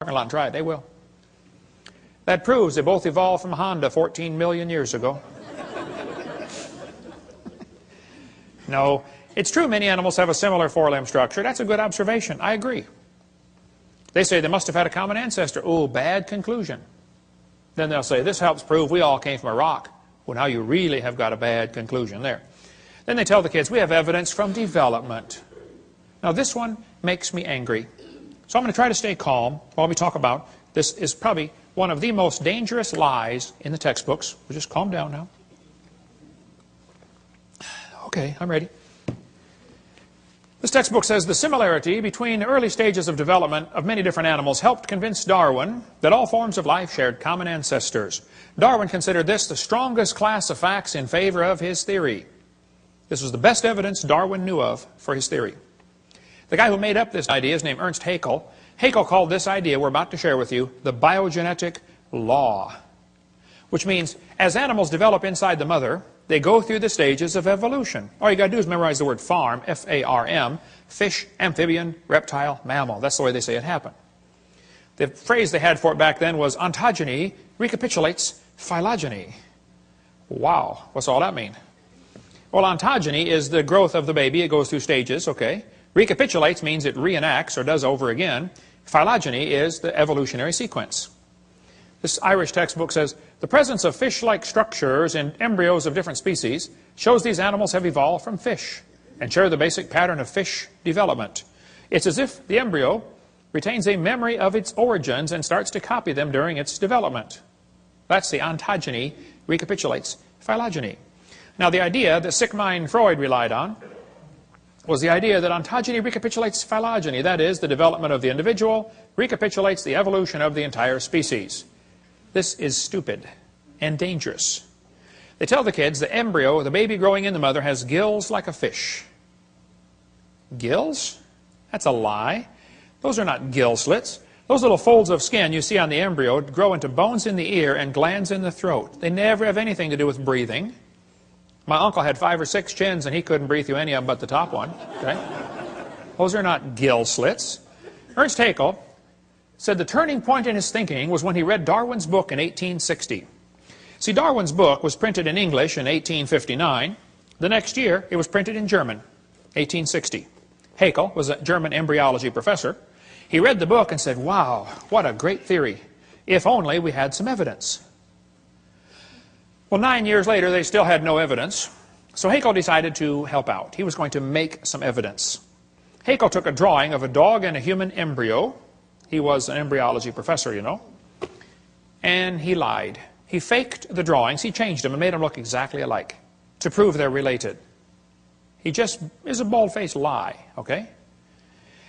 parking lot and try it. They will. That proves they both evolved from Honda 14 million years ago. No, it's true many animals have a similar four-limb structure. That's a good observation. I agree. They say they must have had a common ancestor. Oh, bad conclusion. Then they'll say, this helps prove we all came from a rock. Well, now you really have got a bad conclusion there. Then they tell the kids, we have evidence from development. Now this one makes me angry. So I'm going to try to stay calm while we talk about this. Is probably one of the most dangerous lies in the textbooks. We'll just calm down now. Okay, I'm ready. This textbook says the similarity between the early stages of development of many different animals helped convince Darwin that all forms of life shared common ancestors. Darwin considered this the strongest class of facts in favor of his theory. This was the best evidence Darwin knew of for his theory. The guy who made up this idea is named Ernst Haeckel. Haeckel called this idea we're about to share with you the biogenetic law, which means as animals develop inside the mother, they go through the stages of evolution. All you got to do is memorize the word farm, F-A-R-M, fish, amphibian, reptile, mammal. That's the way they say it happened. The phrase they had for it back then was ontogeny recapitulates phylogeny. Wow, what's all that mean? Well, ontogeny is the growth of the baby. It goes through stages, okay? Recapitulates means it reenacts or does over again. Phylogeny is the evolutionary sequence. This Irish textbook says, the presence of fish-like structures in embryos of different species shows these animals have evolved from fish and share the basic pattern of fish development. It's as if the embryo retains a memory of its origins and starts to copy them during its development. That's the ontogeny recapitulates phylogeny. Now, the idea that Sigmund Freud relied on was the idea that ontogeny recapitulates phylogeny. That is, the development of the individual recapitulates the evolution of the entire species. This is stupid and dangerous. They tell the kids the embryo, the baby growing in the mother, has gills like a fish. Gills? That's a lie. Those are not gill slits. Those little folds of skin you see on the embryo grow into bones in the ear and glands in the throat. They never have anything to do with breathing. My uncle had 5 or 6 chins and he couldn't breathe through any of them but the top one. Okay? Those are not gill slits. Ernst Haeckel said the turning point in his thinking was when he read Darwin's book in 1860. See, Darwin's book was printed in English in 1859. The next year, it was printed in German, 1860. Haeckel was a German embryology professor. He read the book and said, wow, what a great theory. If only we had some evidence. Well, 9 years later, they still had no evidence. So Haeckel decided to help out. He was going to make some evidence. Haeckel took a drawing of a dog and a human embryo. He was an embryology professor, you know. And he lied. He faked the drawings. He changed them and made them look exactly alike to prove they're related. He just is a bald-faced lie, okay?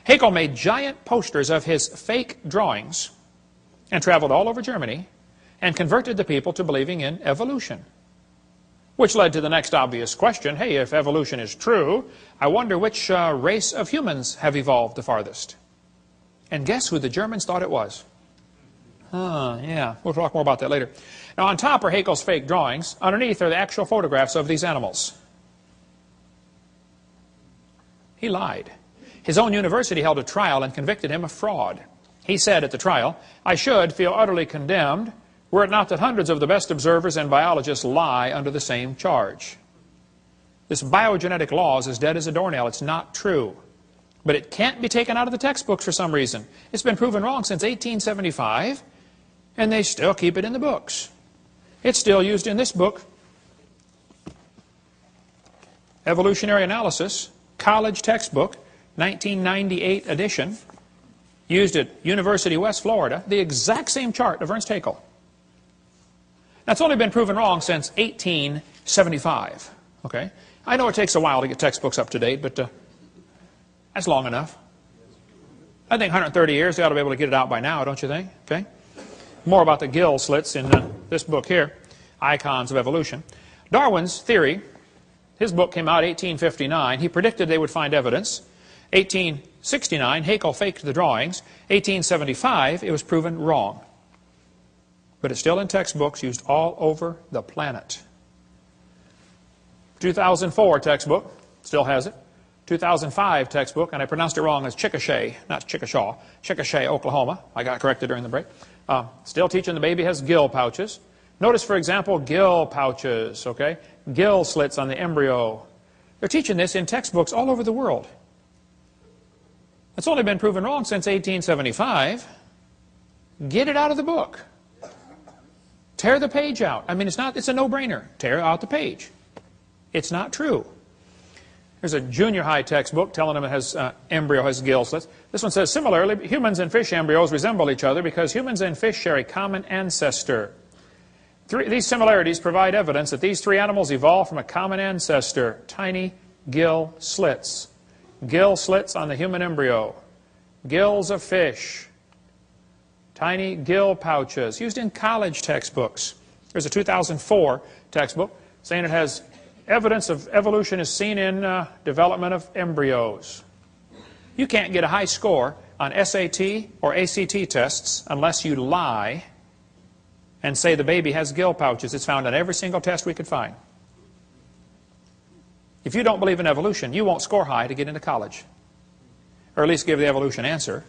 Haeckel made giant posters of his fake drawings and traveled all over Germany and converted the people to believing in evolution. Which led to the next obvious question, hey, if evolution is true, I wonder which race of humans have evolved the farthest. And guess who the Germans thought it was? Yeah, we'll talk more about that later. Now, on top are Haeckel's fake drawings. Underneath are the actual photographs of these animals. He lied. His own university held a trial and convicted him of fraud. He said at the trial, I should feel utterly condemned were it not that hundreds of the best observers and biologists lie under the same charge. This biogenetic law is as dead as a doornail. It's not true. But it can't be taken out of the textbooks for some reason. It's been proven wrong since 1875, and they still keep it in the books. It's still used in this book, Evolutionary Analysis, college textbook, 1998 edition, used at University of West Florida, the exact same chart of Ernst Haeckel. Now, it's only been proven wrong since 1875. Okay? I know it takes a while to get textbooks up to date, but that's long enough. I think 130 years, they ought to be able to get it out by now, don't you think? Okay? More about the gill slits in this book here, Icons of Evolution. Darwin's theory, his book came out in 1859. He predicted they would find evidence. 1869, Haeckel faked the drawings. 1875, it was proven wrong. But it's still in textbooks used all over the planet. 2004 textbook, still has it. 2005 textbook, and I pronounced it wrong as Chickasha, not Chickashaw, Chickasha, Oklahoma. I got corrected during the break. Still teaching the baby has gill pouches. Notice, for example, gill pouches, okay? Gill slits on the embryo. They're teaching this in textbooks all over the world. It's only been proven wrong since 1875. Get it out of the book. Tear the page out. I mean, it's a no-brainer. Tear out the page. It's not true. There's a junior high textbook telling them it has embryo has gill slits. This one says, similarly, humans and fish embryos resemble each other because humans and fish share a common ancestor. These similarities provide evidence that these three animals evolved from a common ancestor, tiny gill slits. Gill slits on the human embryo. Gills of fish. Tiny gill pouches, used in college textbooks. There's a 2004 textbook saying it has evidence of evolution is seen in development of embryos. You can't get a high score on SAT or ACT tests unless you lie and say the baby has gill pouches. It's found on every single test we could find. If you don't believe in evolution, you won't score high to get into college. Or at least give the evolution answer.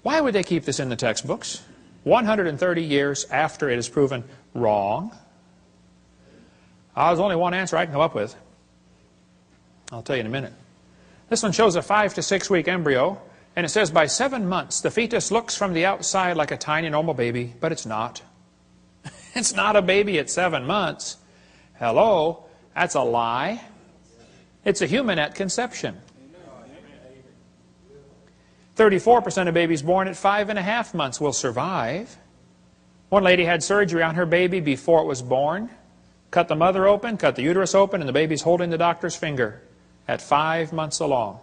Why would they keep this in the textbooks 130 years after it is proven wrong? There's only one answer I can come up with. I'll tell you in a minute. This one shows a 5 to 6 week embryo, and it says by 7 months the fetus looks from the outside like a tiny normal baby, but it's not. It's not a baby at 7 months. Hello, that's a lie. It's a human at conception. 34% of babies born at 5.5 months will survive. One lady had surgery on her baby before it was born. Cut the mother open, cut the uterus open, and the baby's holding the doctor's finger at 5 months along.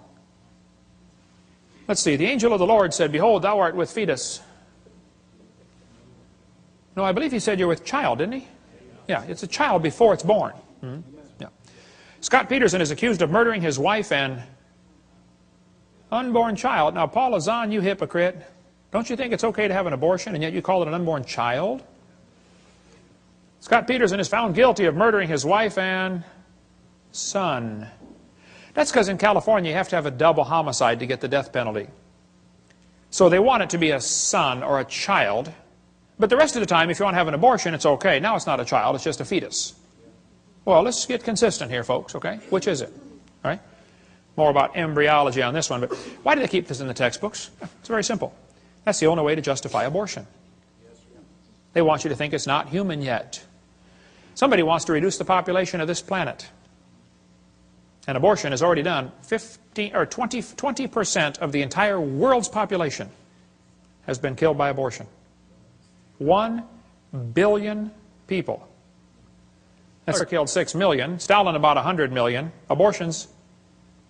Let's see. The angel of the Lord said, behold, thou art with fetus. No, I believe he said you're with child, didn't he? Yeah, it's a child before it's born. Yeah. Scott Peterson is accused of murdering his wife and unborn child. Now, Paul Azan, you hypocrite. Don't you think it's okay to have an abortion, and yet you call it an unborn child? Scott Peterson is found guilty of murdering his wife and son. That's because in California you have to have a double homicide to get the death penalty. So they want it to be a son or a child, but the rest of the time if you want to have an abortion it's okay. Now it's not a child, it's just a fetus. Well, let's get consistent here, folks, okay? Which is it? All right? More about embryology on this one, but why do they keep this in the textbooks? It's very simple. That's the only way to justify abortion. They want you to think it's not human yet. Somebody wants to reduce the population of this planet. And abortion has already done 20% of the entire world's population has been killed by abortion. 1 billion people. That's killed 6 million. Stalin about 100 million. Abortions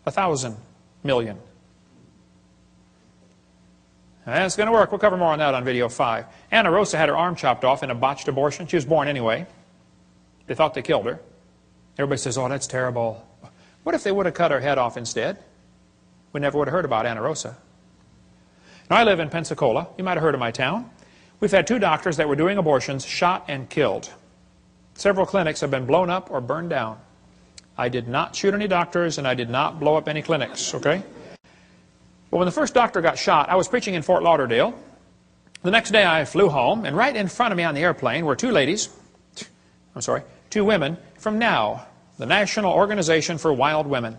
1,000 million. That's going to work. We'll cover more on that on video 5. Anna Rosa had her arm chopped off in a botched abortion. She was born anyway. They thought they killed her. Everybody says, oh, that's terrible. What if they would have cut her head off instead? We never would have heard about Anna Rosa. Now, I live in Pensacola. You might have heard of my town. We've had 2 doctors that were doing abortions shot and killed. Several clinics have been blown up or burned down. I did not shoot any doctors, and I did not blow up any clinics, okay? But when the first doctor got shot, I was preaching in Fort Lauderdale. The next day I flew home, and right in front of me on the airplane were 2 women from NOW, the National Organization for Wild Women.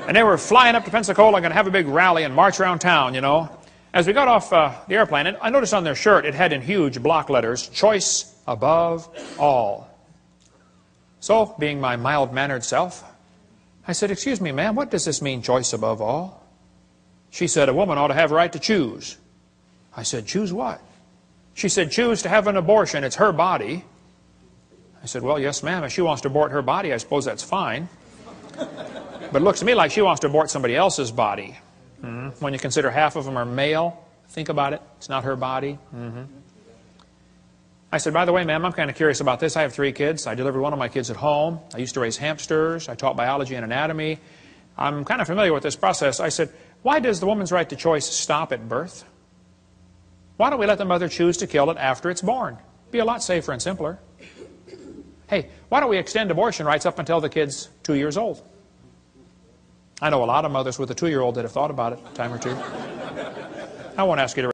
And they were flying up to Pensacola, going to have a big rally and march around town, you know. As we got off the airplane, and I noticed on their shirt it had in huge block letters, choice above all. So, being my mild-mannered self, I said, excuse me, ma'am, what does this mean, choice above all? She said, a woman ought to have a right to choose. I said, choose what? She said, choose to have an abortion. It's her body. I said, well, yes, ma'am. If she wants to abort her body, I suppose that's fine. But it looks to me like she wants to abort somebody else's body. When you consider half of them are male, think about it. It's not her body. I said, by the way, ma'am, I'm kind of curious about this. I have 3 kids. I delivered one of my kids at home. I used to raise hamsters. I taught biology and anatomy. I'm kind of familiar with this process. I said, why does the woman's right to choice stop at birth? Why don't we let the mother choose to kill it after it's born? Be a lot safer and simpler. Hey, why don't we extend abortion rights up until the kid's 2 years old? I know a lot of mothers with a 2-year-old that have thought about it a time or two. I won't ask you to